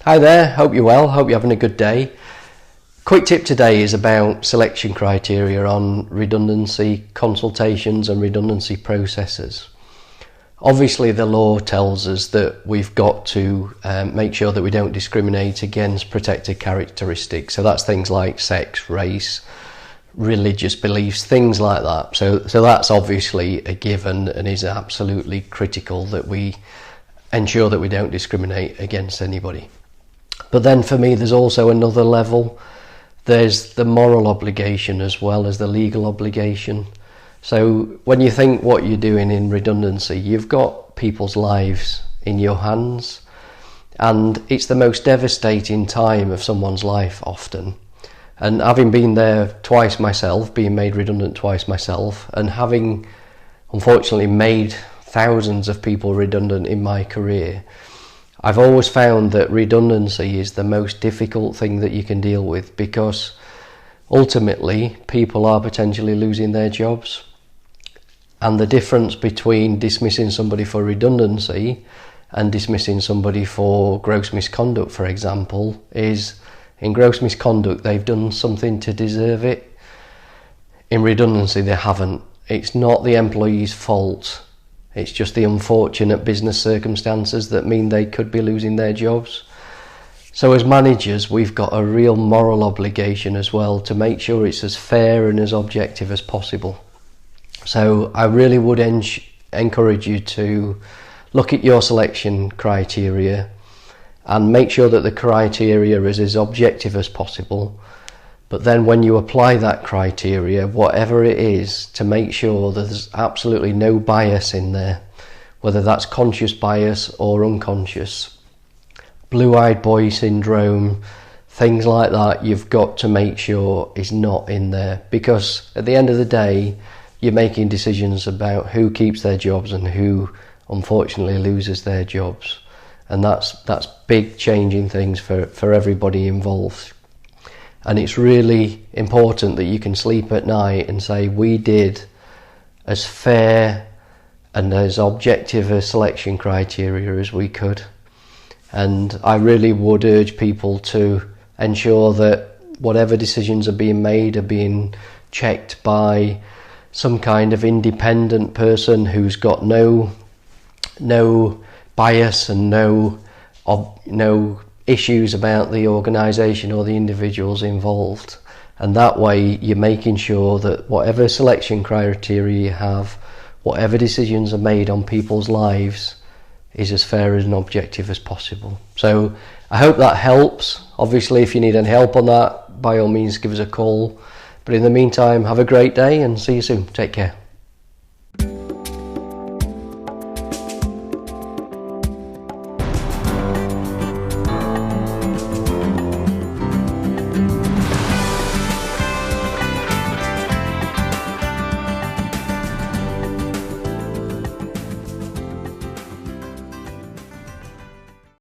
Hi there, hope you're well, hope you're having a good day. Quick tip today is about selection criteria on redundancy consultations and redundancy processes. Obviously the law tells us that we've got to make sure that we don't discriminate against protected characteristics. So that's things like sex, race, religious beliefs, things like that. So that's obviously a given and is absolutely critical that we ensure that we don't discriminate against anybody. But then for me there's also another level. There's the moral obligation as well as the legal obligation. So when you think what you're doing in redundancy, you've got people's lives in your hands, and it's the most devastating time of someone's life often. And having been there twice myself, being made redundant twice myself, and having unfortunately made thousands of people redundant in my career, I've always found that redundancy is the most difficult thing that you can deal with, because ultimately people are potentially losing their jobs. And the difference between dismissing somebody for redundancy and dismissing somebody for gross misconduct, for example, is in gross misconduct they've done something to deserve it. In redundancy they haven't. It's not the employee's fault. It's just the unfortunate business circumstances that mean they could be losing their jobs. So as managers, we've got a real moral obligation as well to make sure it's as fair and as objective as possible. So I really would encourage you to look at your selection criteria and make sure that the criteria is as objective as possible. But then when you apply that criteria, whatever it is, to make sure that there's absolutely no bias in there, whether that's conscious bias or unconscious. Blue-eyed boy syndrome, things like that, you've got to make sure is not in there, because at the end of the day, you're making decisions about who keeps their jobs and who unfortunately loses their jobs. And that's big changing things for everybody involved. And it's really important that you can sleep at night and say, we did as fair and as objective a selection criteria as we could. And I really would urge people to ensure that whatever decisions are being made are being checked by some kind of independent person who's got no bias and no issues about the organisation or the individuals involved. And that way you're making sure that whatever selection criteria you have, whatever decisions are made on people's lives, is as fair and objective as possible. So I hope that helps. Obviously if you need any help on that, by all means give us a call. But in the meantime, have a great day and see you soon. Take care.